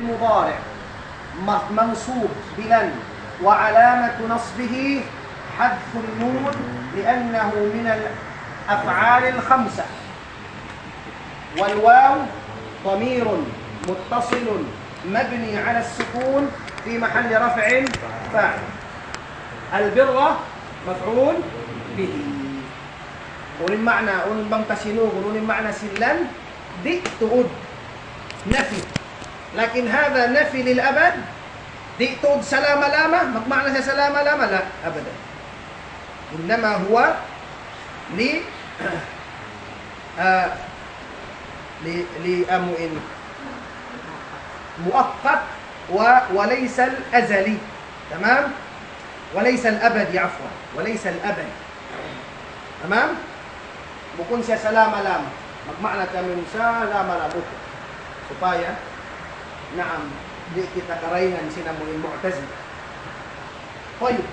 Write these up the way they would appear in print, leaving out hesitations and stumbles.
مضارع منصوب بلن وعلامة نصبه حذف النون لأنه من الأفعال الخمسة، والواو ضمير متصل مبني على السكون في محل رفع فاعل. البر مفعول به. قولين معنى قولين بنكسينو قولين معنى سلن دي تؤد نفي، لكن هذا نفي للأبد. دي تؤد سلام لامة معنى سلام لامة لا أبدا، إنما هو مؤقت وليس الأزلي. تمام؟ وليس الأبدي عفوا، وليس الأبدي. تمام؟ بكون سلام لامة معنى من سلام لامة supaya نعم kita karaingan sinamu المعتزلة. طيب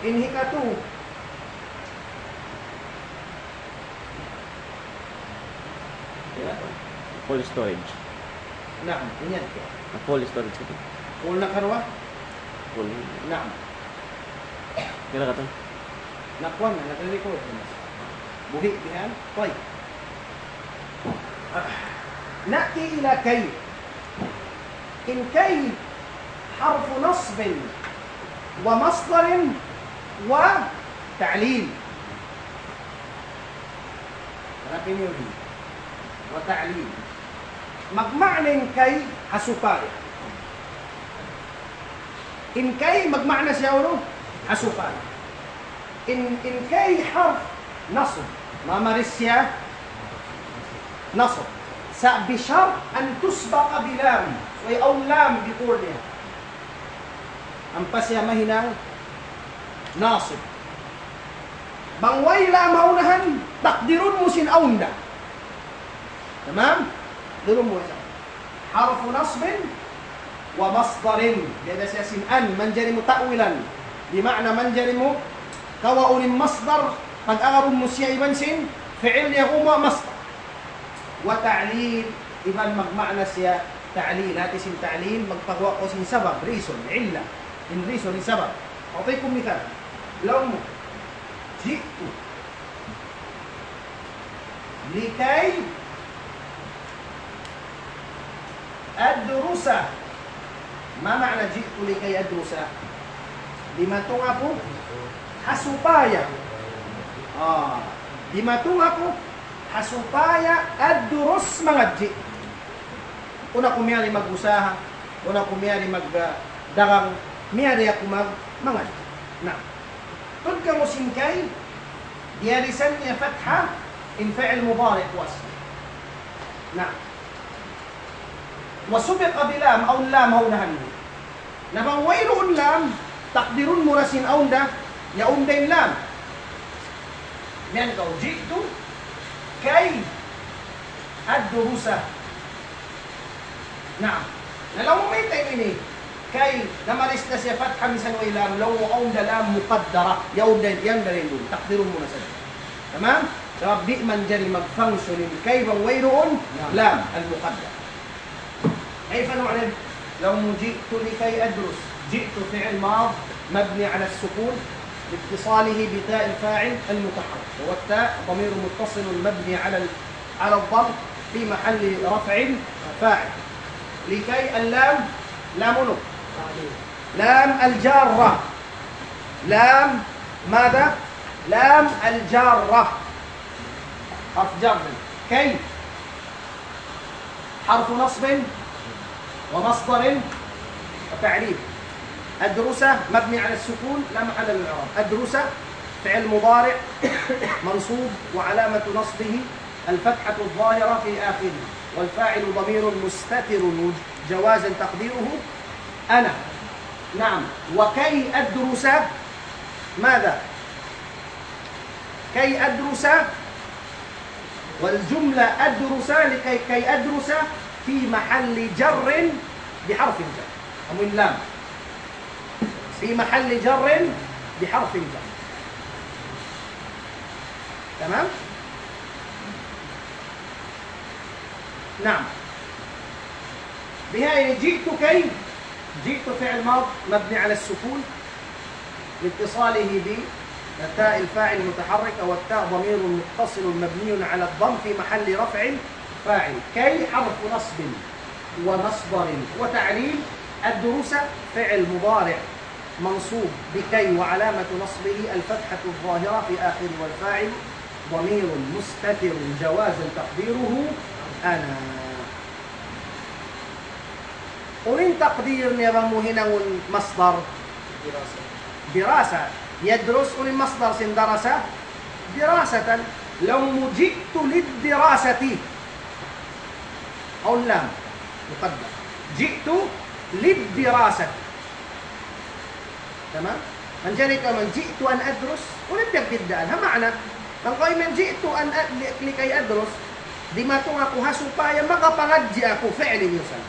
إن هكذا full storage. نعم إنيان full storage itu. قلنا كروة. Full. نعم. Kira kata. نقوان نقول لكم بهي بهان. طيب. نأتي إلى كي. إن كي حرف نصب ومصدر وتعليل. وتعليل. مجمعنى كي حسوبايا. إن كي مجمعنى سيورو حسوبايا. إن كي حرف نصب ما مرسيا نصب بشرط أن تسبق بلام أو لام بقولها أنبسيا مهنا ناصب بانوي لام هونهن تقديرون موسين أوندا. تمام؟ دلوم موسى حرف نصب ومصدر لذا سياسين أن منجرم تأويلا بمعنى منجرم كواؤن مصدر قد أغرب مسيا إبنسين فعل يقوم مصدر وتعليل إبن معنى سيا تعليل هذا اسم تعليل مقطع قوسين سبب ريسون علة إن ريسون سبب. أعطيكم مثال لو جئت لكي أدرس. ما معنى جئت لكي أدرس؟ لما تنغفو حسوبايا. لما تنغفو حسوبايا أدرس مغجي. Una kumiyari mag-usaha, una kumiyari mag-dagang, miyari ako mag-mangad. Nah, tun ka mo singkay, diyarisan niya fatha, in fa'il mubarak wasl. Nah, wasubiq bilam aw lam hawnahan. Nabang wayroon lam, takdirun murasin awnda, yaunda yung lam. Yan ka, jitu kay ad-durusa. نعم لو ما يتعيني كي لما رسل سيفات حمسا وإلام لو أوند لام مقدرة يوند يندرين دول تقدير مناسب. تمام؟ جواب بئمن جري مفنشن كيف ويرون لام المقدر. كيف نعلم؟ لو جئت لكي أدرس جئت فعل ماض مبني على السكون لاتصاله بتاء الفاعل المتحرك، والتاء ضمير متصل مبني على الضم في محل رفع فاعل. لكي اللام لام منو؟ لام الجارة. لام ماذا؟ لام الجارة حرف جر. كي حرف نصب ومصدر وتعريف. الدروسة مبني على السكون لا محل للإعراب. الدروسة فعل مضارع منصوب وعلامة نصبه الفتحة الظاهرة في آخره، والفاعل ضمير مستتر جوازا تقديره أنا. نعم. وكي أدرس ماذا؟ كي أدرس، والجملة أدرس كي أدرس في محل جر بحرف جر أو اللام، في محل جر بحرف جر. تمام؟ نعم. بهاي جئت كي، جئت فعل ماض مبني على السكون لاتصاله بتاء الفاعل المتحرك، أو التاء ضمير متصل مبني على الضم في محل رفع فاعل. كي حرف نصب ومصدر وتعليل. الدروس فعل مضارع منصوب بكي وعلامة نصبه الفتحة الظاهرة في آخره، والفاعل ضمير مستتر جوازا تقديره أنا. ولين تقدير نظام هنا والمصدر دراسة. يدرس والمصدر سن درسة دراسة. لو جئت للدراسة أو اللام مقدر، جئت للدراسة. تمام؟ من جاني كمان جئت أن أدرس ونبدأ بالدال. ها معنى من قال من جئت أن لكي أدرس di matong ako ha supaya makapangadji ako fi'li yusan.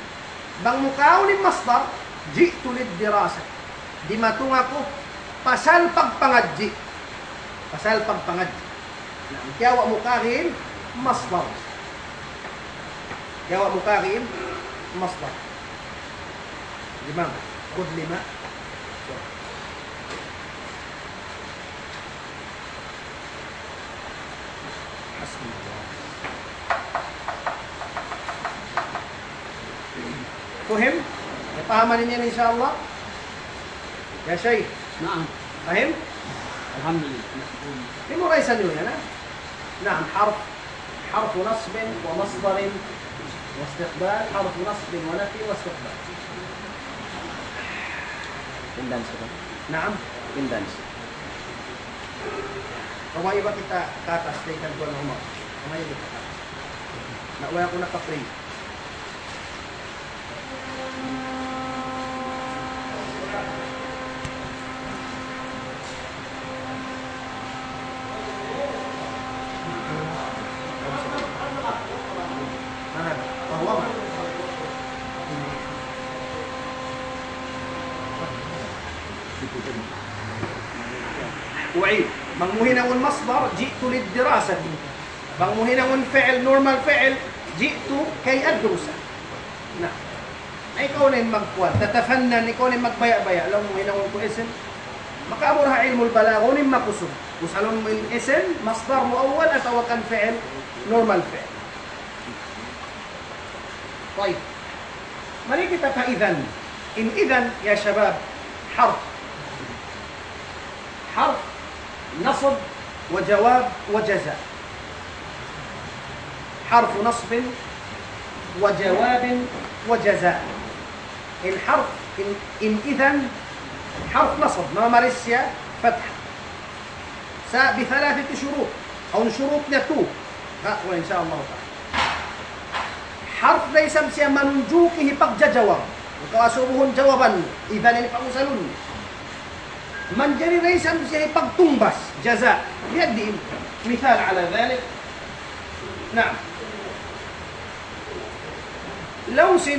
Bang mukaw ni masdar ji'tu lid-dirasa. Di matong ako pasal pagpangadji. Pasal pagpangadji. Nah, kiyawa mukahin masdar. Kiyawa mukahin masdar. Lima. Khud lima. فهم؟ يفهمني إن شاء الله؟ يا شيخ. نعم. فهم؟ الحمد لله. لما ليس اليوم هنا؟ نعم. حرف نصب ومصدر واستقبال. حرف نصب ونفي واستقبال. Indans itu. نعم. Indans. Kamay ba kita katas kay kantuan Umar? Kamay ba kita? Nawala ko naka-free. وعيد مهنا والمصدر جئت للدراسة. مهنا والفعل نورمال فعل جئت كي أدرس. نعم. أي كون مقوال تتفنن كون مقبيع لو مهنا والكو اسم مقامرها علم البلاغة ونما قصر وصلون من اسم مصدر مؤول أتوقع فعل نورمال فعل. طيب مريك فإذن إن إذن يا شباب حرف نصب وجواب وجزاء. حرف نصب وجواب وجزاء. الحرف إن إذن حرف نصب ما مرسيا فتح بثلاثة شروط أو شروط نتوب وإن شاء الله تعالى. حرف ليس مسيا منجوكه بقجة جواب وكواسوبهن جوابا إذن الفأوسلون من جري ليس مسيا بقتنبس جزاء. يدي مثال على ذلك. نعم. لوس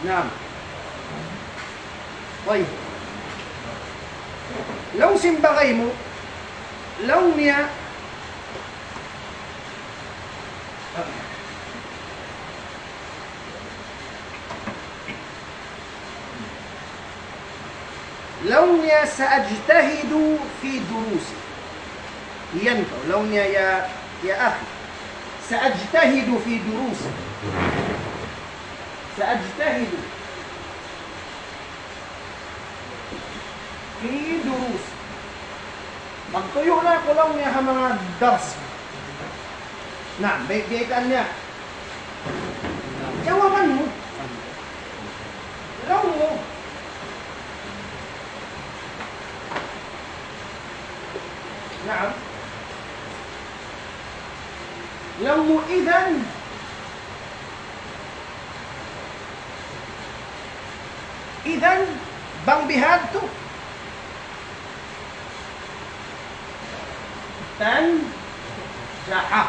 نعم. طيب لوس بغيمو لونيا لونيا سأجتهد في دروسي. ينفع لونيا يا أخي سأجتهد في دروسي. سأجتهد في دروس. magtuyo na ko lang niya mga dars. Na, baitan niya. Jawaban mo. Ilaw mo. نعم. لو إذن bang bihadto tan jaha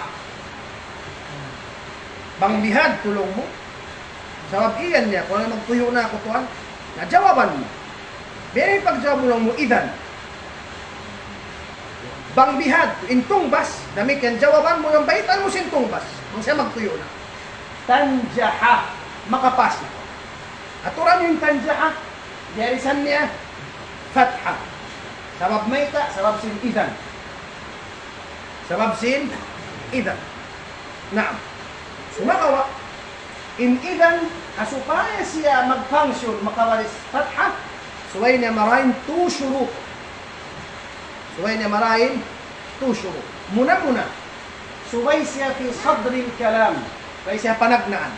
bang bihad tulong mo sabab iyan niya kung magtuyo na ako tuhan na jawaban mo. Biyan pagjawab mo lang mo, idan. Bang bihad, intong bas, dami kan jawaban mo ng baitan mo sintong bas. Kung siya magtuyo na. Tanjaha, makapas na. Aturan yung tanjaha, diyarisan niya, fatha. Sabab maita, sabab sin idan. Sabab sin idan. Naam. Sumakawa, in idan, asupaya siya mag-function, makawalis fatha, suway niya marahin 2 syurut. Suway niya marahin 2 syurut. Muna-muna, suway siya fi sadril kalam. Suway siya panagnaan.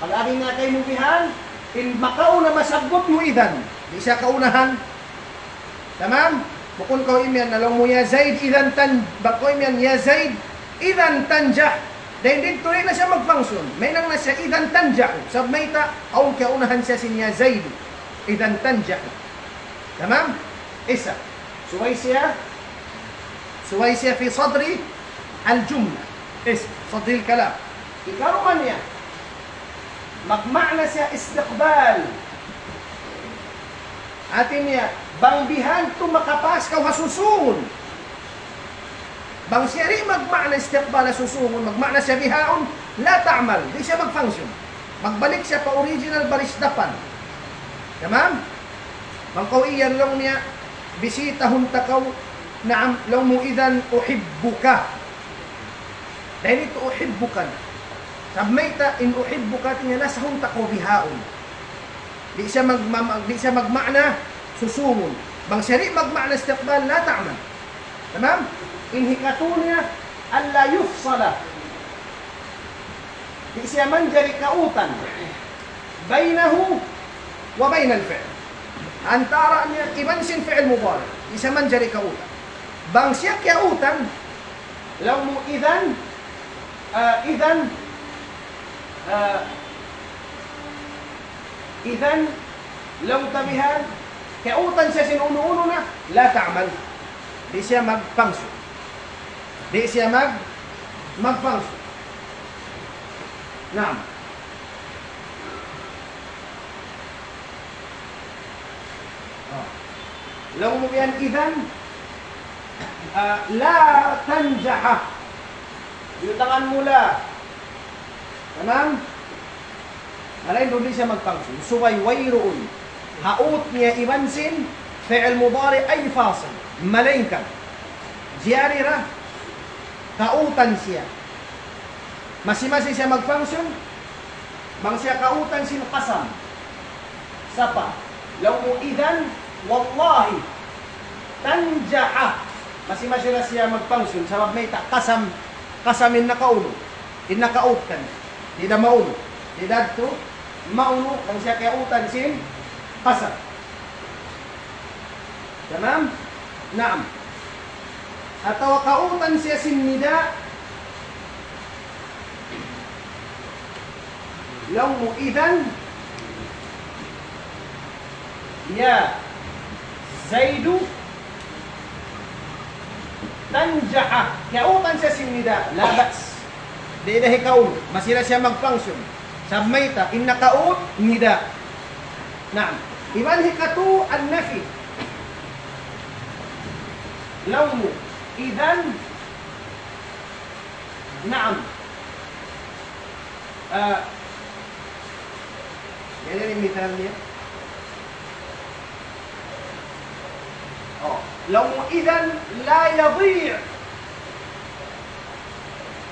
Pag-aging nga kayo nubihan, in makauna masagot mo idan. Di siya kaunahan. Tamam? Bukun ko imyan, nalong mo ya Zaid, idan tan, bako imyan, ya Zaid, idan tanjah. Dahil dito rin na siya mag-function. May nang na siya, idan tanjah. Sab may ta, aung kaunahan siya siya Zaid, idan tanjah. Tamam? Isa. Suway siya fi sadri al-jumla. Is, sadri al-kalam. Ikaruman niya. Magma'na siya istiqbal. Atin niya, bang bihan to makapas kaw hasusungon. Bang siya rin magma'na istiqbal hasusungon, magma'na siya bihaon, la ta'mal, di siya mag-function. Magbalik siya pa original barisdapan. Tamam? Bangkaw iyan lang niya, bisitahun takaw, naam, lang mo idan uhibbuka. Dahil ito uhibbuka na. Sabmayta in uhibbuka tingala sa hunta ko bihaon. Di siya magma'na susungon. Bang syari magma'na istiqbal la ta'mal. Tamam? In hikatunya alla yufsala. Di siya manjari kautan bainahu wa bainal fi'l. Antara niya ibansin fi'l mudhari. Di siya manjari kautan. Bang siya kautan law mo idan إذن لو tabihan kautan siya sinuno-uno na la ta'mal. Di siya mag-function. Di siya mag-function. Naam. Law mo yan idhan la tanjaha. Yutangan mo la. Tamam? Alay doon siya mag-function. Suwayway roon. Haut niya ibansin, fi'l mudari ay fasil. Malaynkan. Jiyari ra. Kautan siya. Masi-masi siya mag-function. Bang siya kautan sin qasam. Sapa. Law mo idan, wallahi, tanjaha. Masi-masi na siya mag-function. Sabab may qasam. Qasamin na kaulo. Inakautan. Di na maulo. Di dadto maulo kang siya kautan sin qasam. Tamam? Naam. Atau kautan siya sin nida. Law mo idan ya Zaidu tanjaha. Kautan siya sin nida. La ba's. Di dahi kaulo. Masira siya mag-function. Sabmayta, inna kaut nida. Naam. Iban hikatu an-nafi. Lawmu. Idan. Naam. Yan yung mithal niya. Lawmu idan la yadhi'.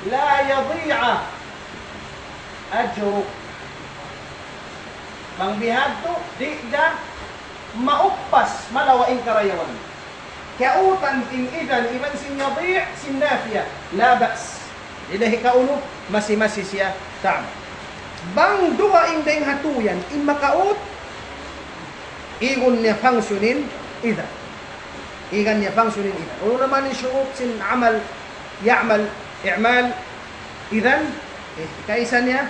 La yadhi'a ajruk. Mangbihad to, di da mauppas malawaing karayawan. Kautan in idan iman sin yadhi' sin nafiya. La ba's. Ilahi kauno, masi-masi siya ta'am. Bang duha indeng hatuyan, in makaut, igon niya functionin idan. Igan niya functionin idan. Ano naman yung syurut sin amal, ya'mal, i'mal, idan, kaisannya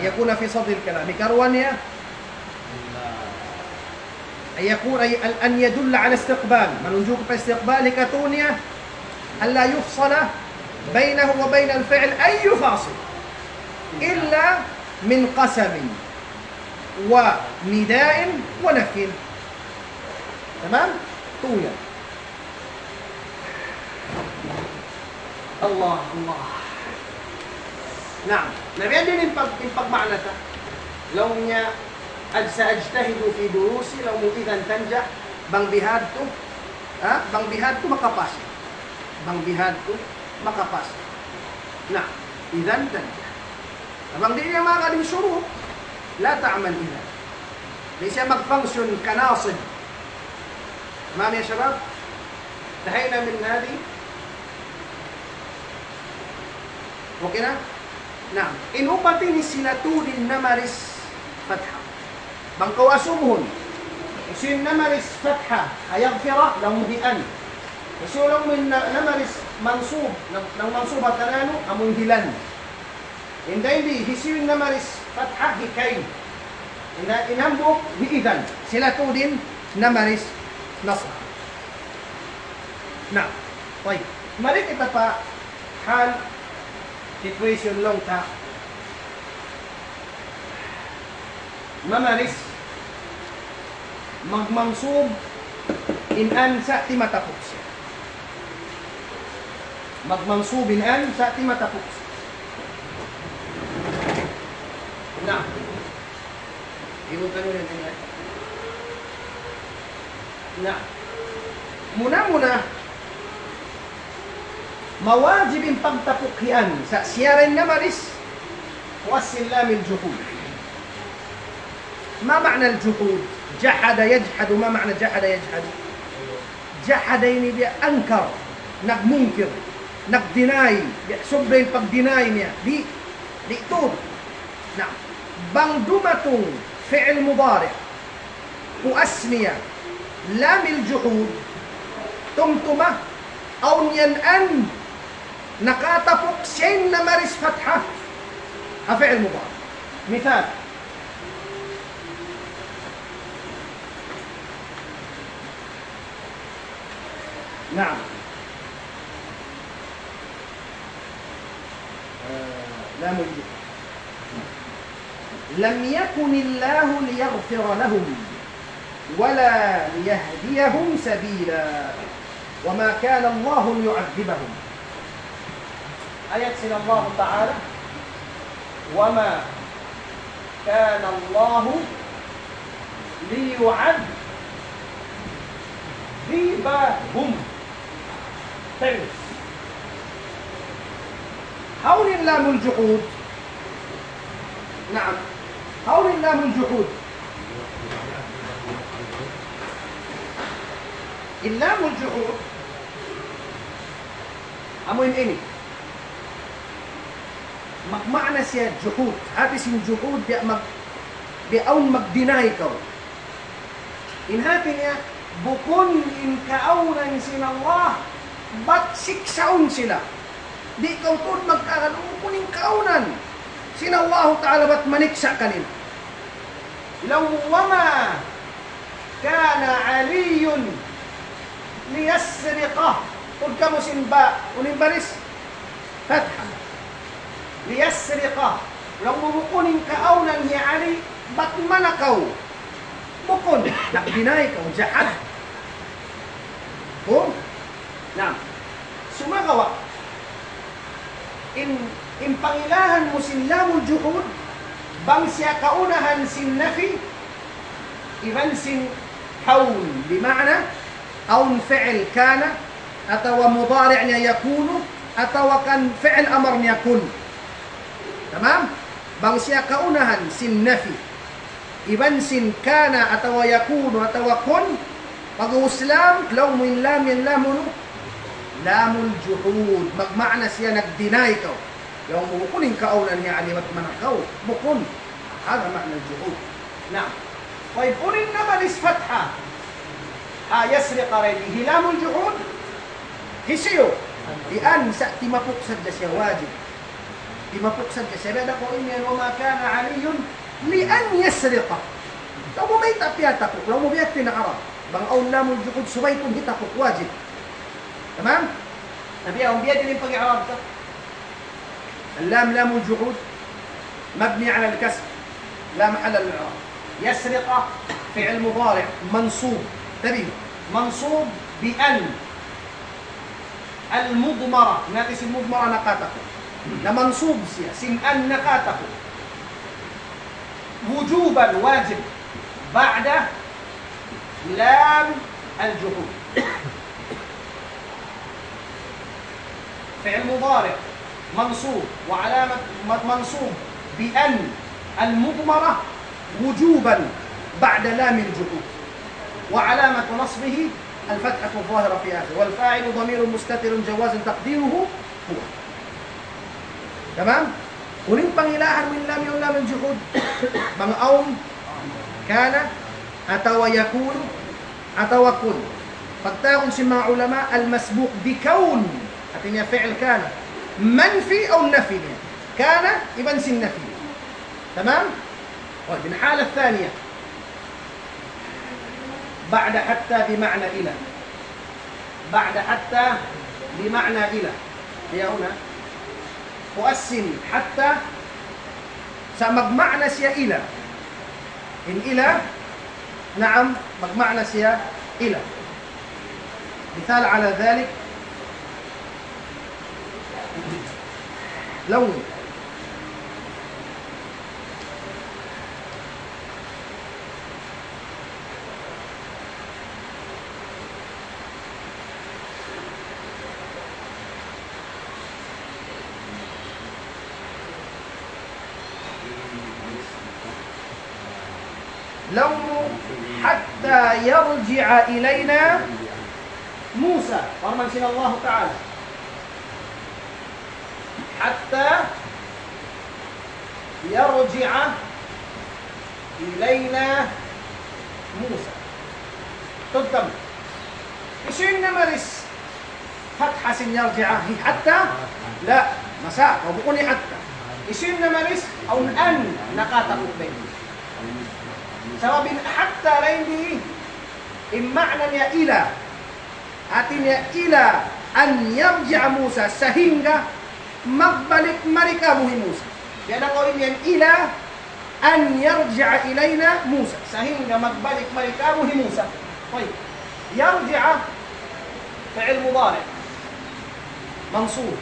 يكون في صدر الكلام كروانيا يكون أن يدل على استقبال من وجوب استقبال كتونيا ألا يفصل بينه وبين الفعل أي فاصل إلا من قسم ونداء ونفي. تمام؟ طويل. الله الله. نعم. نبي din yung pagmana ta. Law niya سأجتهد في دروسي لو إذا تنجح bang bihadto bang bihadto makapas. Bang bihadto makapas. Nah, idan تنجح. Abang di niya makakaling syurut, la ta'mal ilan. Di siya mag-function kanasib. تمام يا شباب؟ انتهينا من هذه. وكنا نعم إن أبتين سلاتود النمرس فتحة بانكو أسمهن يسين نمرس فتحة أيغفر لهم بأن يسين لهم من نمرس منصوب لو منصوبة تنانو أمون هلان إن دين يسين نمرس فتحة هكاين إن همدو بإذن سلاتود نمرس نصر. نعم طيب mari kita pa hal situation long ta mamaris magmansub in an sa ti matapok siya. Magmansub in an sa ti matapok siya. Na ibutan mo yan. Na muna موajib yung pagtapukhian sa siyaran na maris والسلام الجحود. ما معنى الجحود؟ جحد يجحد. ما معنى جحد يجحد؟ جحد يعني بأنكر نغمنكر نغدناي سبين pagdinay niya di itod. نعم بنظمة فعل مضارع وأسمية لام الجحود تمتمة أو ينأن nakatapok siya na maris fatha فعل مضارع. مثال نعم لام الجحود لم يكن الله ليغفر لهم ولا ليهديهم سبيلا وما كان الله ليعذبهم. آيات سن الله تعالى وما كان الله ليعذبهم. تنس حول لام الجحود. نعم حول لام الجحود. اللام الجحود أموين إني معنى سيا جحود. هذا اسم جحود بأون مقدناي كو إن هاتني بكون إن كأونا سين الله باتسك ساون سلا دي كو تود مقدناي بكون إن كأونا سين الله تعالى باتمنك ساكنين. لو وما كان علي ليسرقه قل كم سنباء ونبرس فتحا ليسرقه لو بكون كأونا يعني بطمنكو بكون نقدنايك وجحد هم نعم سمغوا إن pangilahan mo sinlamul juhud bang siya kaunahan sin nafi iban sin hawl بمعنى أو فعل كان أتو مضارع يكون أتو كان فعل أمر يكون. تمام؟ بang siya kaunahan sin nafi iban sin kana أتو يكون أتو كن pag-uslam law min lam yan lamun lamul juhud magmana siya nag-deny ka law mo kunin kaunan niya alimat manakaw bukun هذا معنى الجحود. نعم طيب قرن نمل فتحة يسرق رينه لام الجحود هسيو لأن سأتي مفقسد جسيا واجب لما فقسد جسيا بأن قوئن وما كان علي لأن يسرق لو ما يتأبيا تقوك لو ما بيأتي نعرب بان أو لام الجحود سويتم هتقوك واجب. تمام؟ نبيهم بيأتي لنفق عرب اللام لام الجحود مبني على الكسر لا محل للإعراب يسرق فعل مضارع منصوب، تبي منصوب بأن المضمرة، ناتي المضمرة نقاته لمنصوب سن أن نقاته وجوبا واجب بعد لام الجحود. فعل مضارع منصوب وعلامة منصوب بأن المضمرة وجوبا بعد لام الجحود، وعلامة نصبه الفتحة الظاهرة في آخره، والفاعل ضمير مستتر جواز تقديره هو. تمام؟ Kuning pangilahan min lam yung lam al-juhud. Mga aum, kana, atawa yakun, atawa kun. Pagtakon si mga ulama, al-masbuq bikaun. At niya fi'l kana. Manfi o nafi niya. Kana, iban sin nafi. Tamam? بالحالة الثانية بعد حتى بمعنى إلى. بعد حتى بمعنى إلى. هي هنا وأسن حتى مجمعنا سيا إلى. إن إلى نعم مجمعنا سيا إلى. مثال على ذلك لو حتى يرجع إلينا موسى ورمسنا الله تعالى حتى يرجع إلينا موسى. تقدم إيش نمرس فتحة سن يرجع حتى لا مساء وبقوني حتى إيش نمرس أو أن نقاط بين سبب حتى لين معنى يا إلى artinya إلى أن يرجع موسى sehingga magbalik mereka Musa. Jadi kalau ini إلى أن يرجع إلينا موسى sehingga magbalik mereka Musa. طيب يرجع فعل مضارع منصوب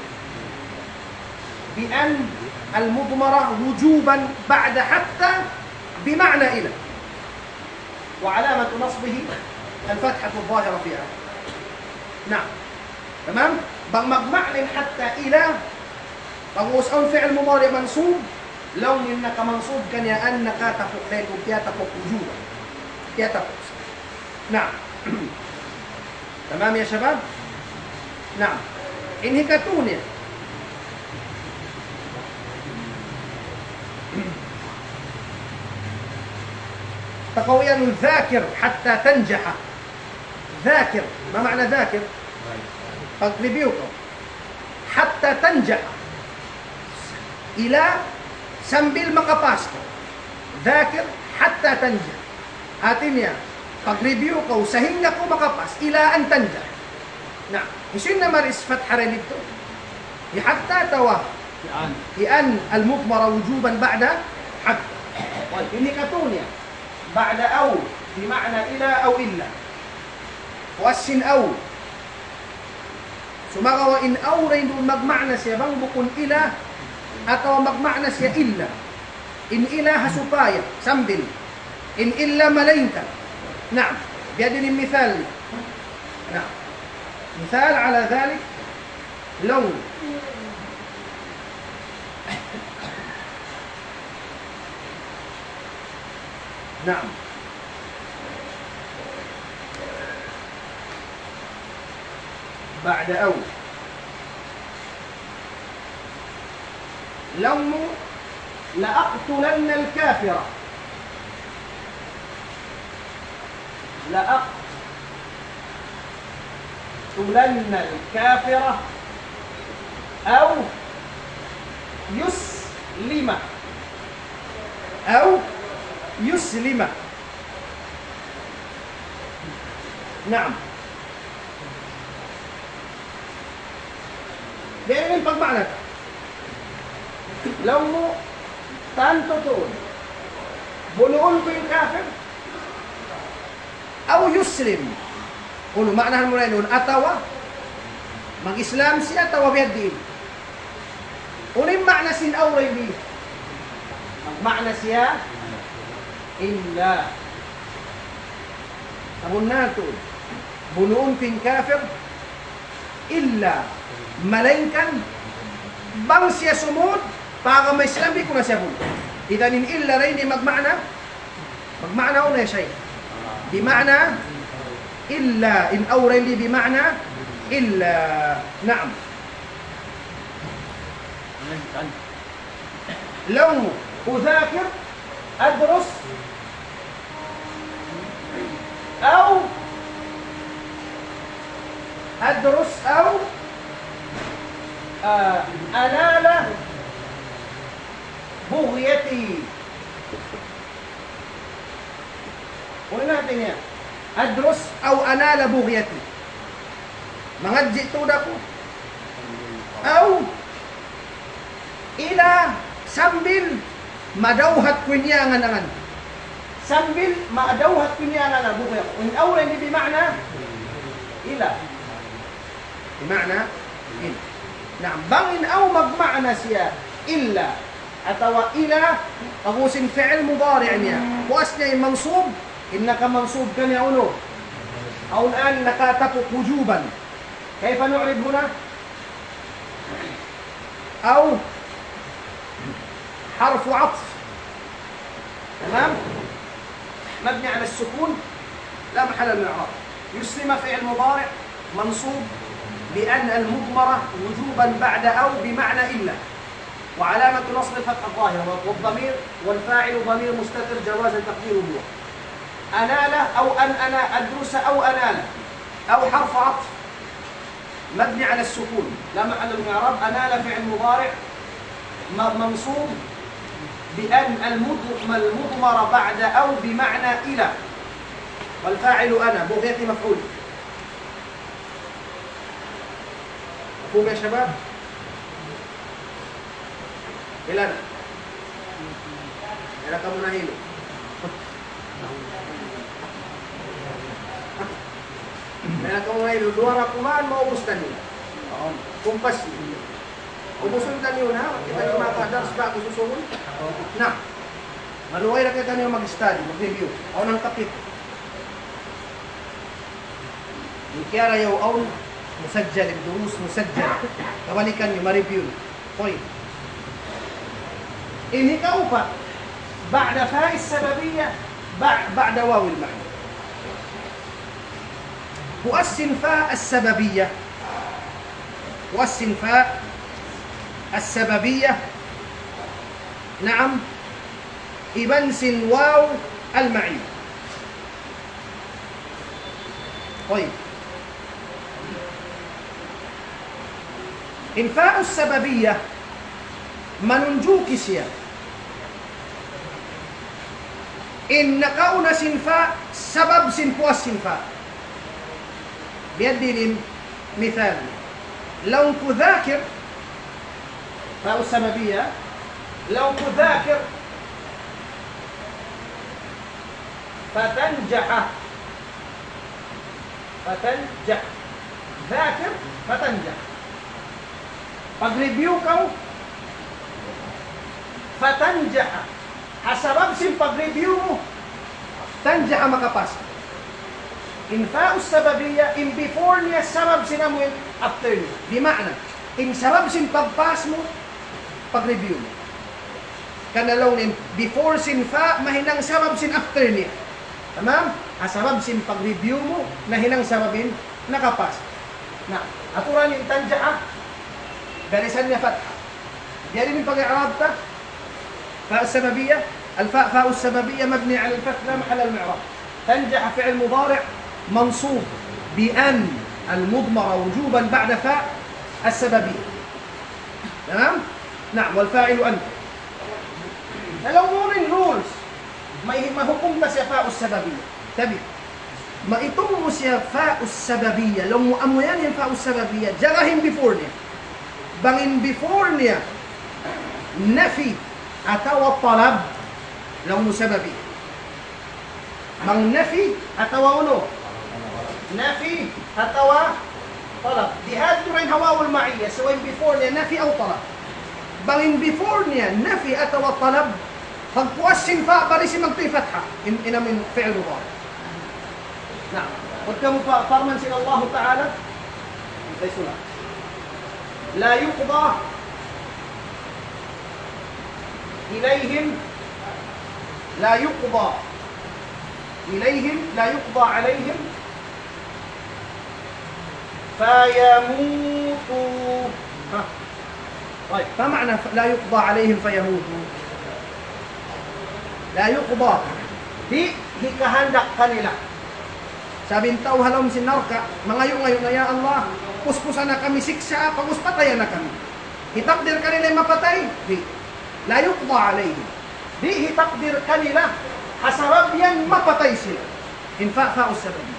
بأن المضمرة وجوبا بعد حتى بمعنى إلى، وعلامة نصبه الفتحة الظاهرة في آخره. نعم تمام. معنى حتى إلى بغوص فعل مضارع منصوب لو إنك منصوب كان يا أنك تفوق ليك وكياتفوق وجوبا كياتفوق. نعم تمام يا شباب. نعم انهكتوني تقويا ذاكر حتى تنجح. ذاكر ما معنى ذاكر؟ فاقربيوكم حتى تنجح إلى sambil makapasok. ذاكر حتى تنجح artinya pagreview ko sehingga ko makapas ila an tanjah. Nah, isin na maris fatha rin ito. Hatta tawa an al-mudmara wujuban ba'da hatta. Ini katunya ba'da aw bima'na ila aw illa. Wasin aw. Sumagawa in aw rin doon magma'na siya bang bukun ila atau magma'na siya illa. In ila hasupaya sambil. In illa malaika. نعم بهذا المثال. نعم مثال على ذلك لو نعم بعد أو لو لأقتلن الكافرة. لأقتلن الكافرة أو يسلم أو يسلم. نعم بين pagmana لو tanto bunuun ko yung kafir. Aw yuslim. Kung maanahan mo na yun, atawa. Mag-Islam siya, tawa biyad din. Unim makna sin awray bi. Magmakna siya, illa. Abun nato, bunuun ko yung kafir, illa. Malainkan, bang siya sumud, para may Islam, di ko na siya bunuun. Idanin illa rin, di magmakna. Magmakna una siya. بمعنى إلا إن أوري لي بمعنى إلا نعم لو أذاكر أدرس أو أنال بغيتي. Una natin yan. Adros aw anala bugyati. Mangadji tuda ko. Aw ila sambil madawhat kunyangan angan. Sambil madawhat kunyangan na buhay ko. In awra hindi bima'na ila. Bima'na ila. Na'am, bangin aw magma'na siya illa atawa ila tagusin fi'il mudari' niya. Bukas niya yung mansub. إنك منصوب كان يقوله أو الآن نكاتك وجوبا. كيف نعرب هنا؟ أو حرف عطف، تمام؟ مبني على السكون لا محل من الإعراب. يسلم فعل مضارع منصوب بأن المضمرة وجوبا بعد أو بمعنى إلا، وعلامة نصب الفتحة الظاهرة، والضمير والفاعل ضمير مستتر جواز تقديره هو. أنالة أو أن أنا أدرس أو أنالة أو حرف عطف مبني على السكون لا محل من الإعراب. أنالة فعل مضارع منصوب بأن المضمر بعد أو بمعنى إلى، والفاعل أنا بغيتي مفعول. مفهوم يا شباب؟ إلى أنا إلى كم نهيله Kaya kung ngayon, luwara kumaan, maubos na nila. Kumpas nila. Ubusun na nyo na, kita nyo makadars ba ako susunod? Na, maluway na kita nyo mag-study, mag-review. Ako ng kapit. Kaya rayaw, ako musajjal, durus musajjal. Kabalikan nyo, ma-review. Hoy. Inhikaw pa, ba'da fa'is sababiyya, ba'da wawil ma'na. وأسن فاء السببية، وأسن فاء السببية نعم إبنسن واو المعية. طيب إن فاء السببية مننجوك سيا إن كون سنفاء سبب سنفوا السنفاء. بيدي مثال لو تذاكر فاء السببية لو تذاكر فتنجح ذاكر فتنجح. pag-review kau فتنجح hasabab sin pag-review mo tanjah makapas. إن فاء السببية إن before niya sabab sinamuin after niya. Bima'na, in sabab sin pagpas mo, pag-review mo. Kanalaw nin, before sin fa, mahinang sabab sin after niya. Tamam? Asabab sin pag-review mo, nahinang sababin, nakapas. Na, aturan yung tanja'a, galisan niya fatha. Diyan yung pag-i'rab ta, فاء السببية، الفاء فاء السببية مبني على الفتح لا محل المعراب. تنجح فعل مضارع منصوب بأن المضمرة وجوبا بعد فاء السببية. تمام؟ نعم، والفاعل أنت. لو مورين رولز ما hukum siya فاء السببية. تبي ما itong siya فاء السببية. لو mo yan yung فاء السببية, jagahin before niya. Bangin before niya nafi atau talab لو سببي Mang nafi atawa uno. Nafi atawa talab. Dihad ito rin hawawul ma'iyya. So in before niya, nafi o talab. Bangin before niya, nafi atawa talab. Pagpuas sinfa, bali si magto'y fatha. Inamin fi'l mudari. Na'am. Huwag ka mo farman sila Allah Ta'ala. Ay sula. La yuqda ilayhim. La yuqda ilayhim. La yuqda alayhim. فيموتوا ها طيب ما معنى لا يقضى عليهم فيموتوا لا يقضى di hikahandak kanila sabing tao halom sinarka mangayo-ngayo na ya Allah puspusan na kami siksa paguspatayan na kami hitakdir kanila yung mapatay di la yuqda alayhim di hitakdir kanila hasarab yan mapatay sila infa'fa'us sababi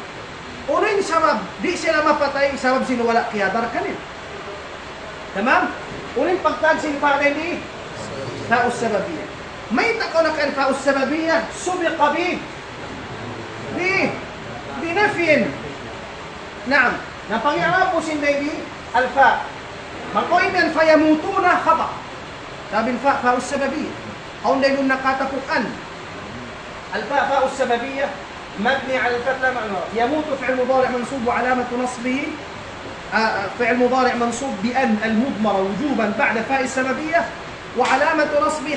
urin sabab, di sila mapatay, sabab sinuwala kiyadar kanil. Tamam? Urin pagtagsin pa rin di fa'us sababiyya. May tako na kan fa'us sababiyya, subiqa bi binafyin. Naam. Napangyarap po sinday di alfa. Makoy men fayamutuna khata. Sabi fa'us sababiyya. Kaun day nun nakatapukan. Alfa fa'us sababiyya. مبني على الفتح لا معنى يموت فعل مضارع منصوب وعلامة نصبه فعل مضارع منصوب بأن المضمرة وجوبا بعد فاء السببية وعلامة نصبه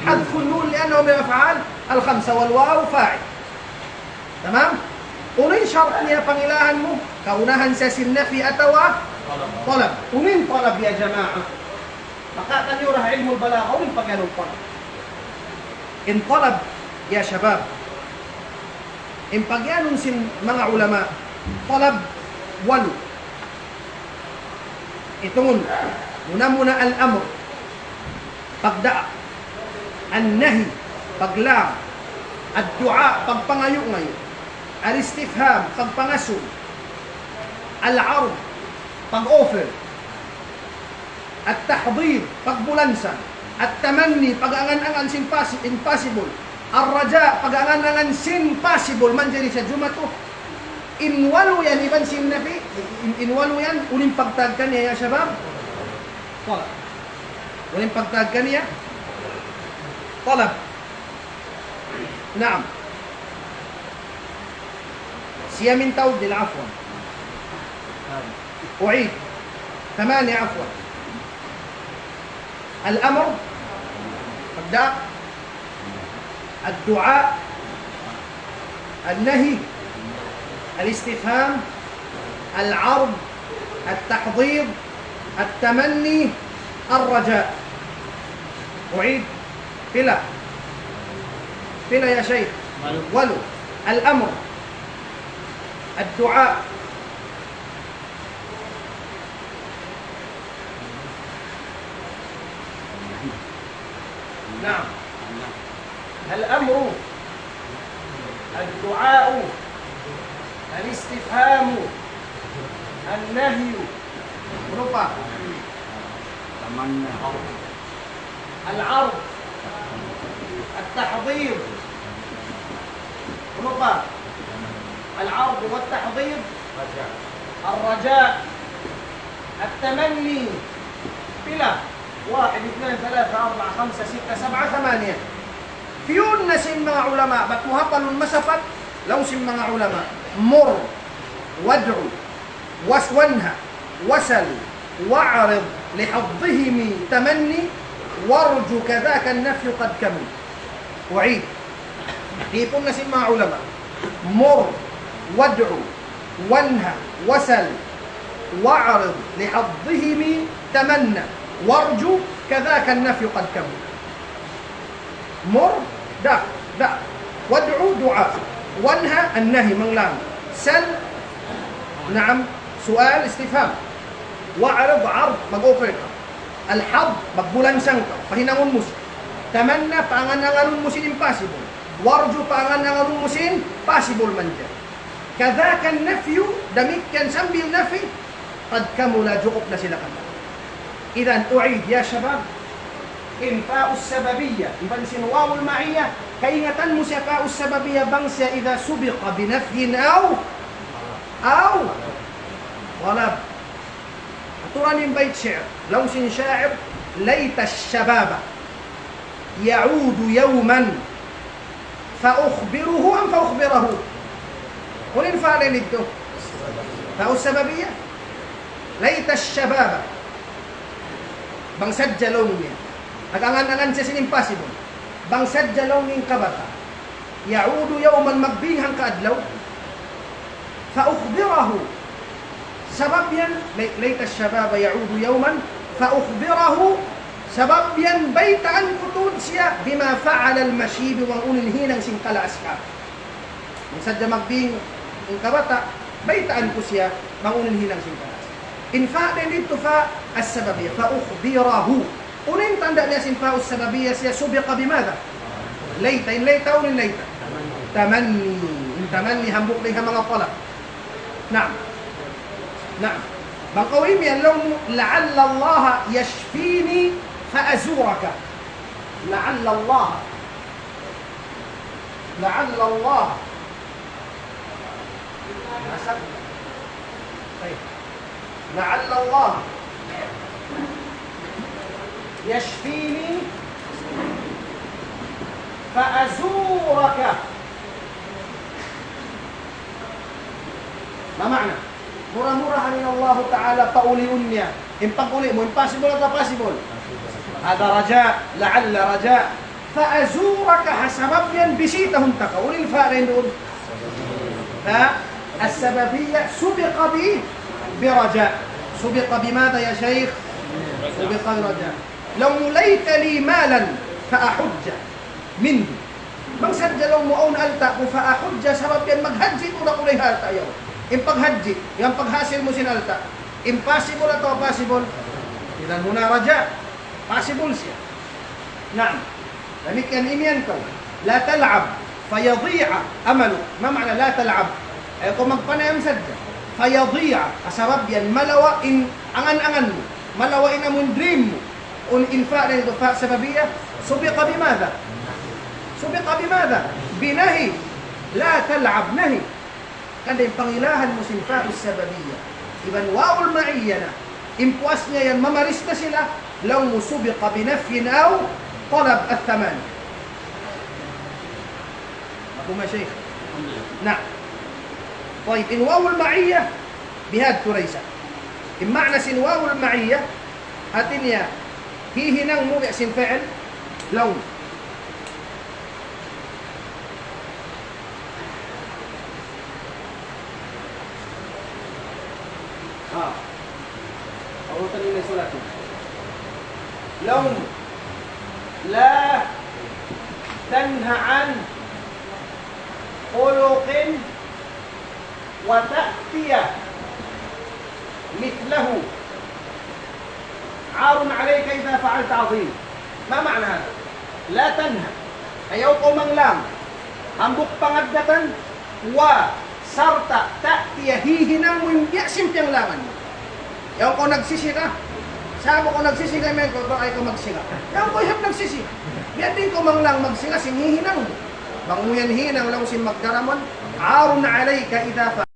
حذف النون لأنه من الأفعال الخمسة والواو فاعل تمام؟ ومن شرط يا فإلها مو كونها ساسلنا في أتوا طلب ومن طلب يا جماعة فقط يرى علم البلاغة ومن فقال الطلب إن طلب يا شباب in pagyanong sin mga ulama talab walo itungon muna al-amr pagdaa an-nahi paglam ad-du'a pagpangayo-ngayo al-istifham pagpangasun al-'ard pag-offer at-tahdhir pagbulansa at-tamanni pag-angan-angan sin impossible الرجاء pag-angan-angan sin possible man dyan sa jumato inwalu yan iban sin nabi inwalu yan uling pagtagkan niya ya syabab talab uling pagtagkan niya talab naam siya min tawdil afwan أعيد 8 عفوا الأمر pagda الدعاء النهي الاستفهام العرض التحضير التمني الرجاء أعيد بلا يا شيخ ولو الأمر الدعاء نعم الأمر الدعاء الاستفهام النهي رفع العرض التحضير رفع العرض والتحضير الرجاء التمني بلا 1 2 3 4 5 6 7 8 فيون نسين مع علماء بتمهبل المسفت لو سين مع علماء مر وادعو وانهى وسل واعرض لحظهم تمني وارجو كذاك النفي قد كمل وعيد يكون نسين مع علماء مر وادعو وانهى وسل واعرض لحظهم تمنى وارجو كذاك النفي قد كمل مر دا وادعو دعاء وانهى النهي منلام سل نعم سؤال استفهام واعرض عرض mag-offer الحظ magbulansan ka pahinangon mo tamanna pangananganon mo sin impossible warju pangananganon mo sin possible man dyan kadhaka an-nafyu damikan sambil nafi qad kamula juqop na sila kanta idan u'id ya shabab إنفاء السببية إذن سنواو المعية Kaingatan mo siya fa'us sababiyya bangsa idha subiqa binafyin aw talab. Aturan yung bait syi'r. Law sin syair, layta syababa ya'udu yawman fa'ukhbiruhu am fa'ukhbirahu. Kunin fa'alin ito. Fa'us sababiyya. Layta syababa. Bangsad jalong niya. Nag-angan-angan siya sin impossible. Bangsad jalong ning kabata. Ya'udu yawman magbinghang kaadlaw. Fa'ukhbirahu. Sabab yan, layta syababa ya'udu yawman fa'ukhbirahu. Sabab yan, baytaan kutod siya bima fa'ala al-mashib wa uninhinang singkala askar. Bangsad ja magbing ang kabata, baytaan ko siya manguninhinang singkala askar. In fa'ala dito as-sababiyya fa'ukhbirahu. Unin tanda niya sin fa'us sababiyya siya subiqa bimada? Layta, in layta unin layta. Tamanni. In tamanni hambuk din ka mga talab. Naam. Naam. Bangkawin yan lang, la'alla Allah yashfini fa'azuraka. La'alla Allah. La'alla Allah. Nasab. La'alla Allah يشفيني فأزورك. ما معنى؟ Murah-murah min Allah Ta'ala pauliun niya. Impag-uli mo, impossible atau possible? Ada raja, la'alla raja. Fa'azuraka hasabab yan bisitahun taka. Ulil fa'alain doon. As-sababiyya subiqa برجاء. سبق بماذا يا شيخ؟ سبق برجاء. لو مليت لي مالا فأحج منه. Bangsad jalong mo own alta ko fa'ahujja sabab yan maghaji ko na kulay halta yaw. Impaghaji, yung paghasil mo sin alta. Impossible atau possible? Idan huna raja. Possible siya. Naam. Demikian imian ko. La tal'ab fayadhi'a amalu. Ma ma'na la tal'ab? Ay kung magpanayam sadya. Fayadhi'a asabab yan malawa in angan-angan mo. Malawa in among dream mo. Un infa' na ito fa' sababiyya. Subiqa bimada? Subiqa bimada? Binahi. La tal'ab nahi. Kanda yung pangilahan mo sinfa'us sababiyya. Iban wa'ul ma'iyya na. Impuas niya yan, mamaris na sila. Law mo subiqa binafyin aw talab at-thaman. Ako ma shaykh. Na. طيب إن واو المعية بهذا تريسة. إن معنى سن واو المعية هاتنيا هي هنا موضع سن فعل لون. أو تنين سلاتي لون لا تنهى عن خلق وتأتي مثله عار عليك إذا فعلت عظيم. ما معنى هذا؟ لا تنهى أيوكو منلام hambuk pangadatan wa sarta ta'tiya hihinang mo yung biyasim tiyang laman mo. Yung ko nagsisira, sabo ko nagsisira, men ko ay ko magsira. Yung ko hap nagsisira, biyan din ko manglang magsira, sinihinang mo. Banguyan hinang lang sin magdaramon, arun alayka idha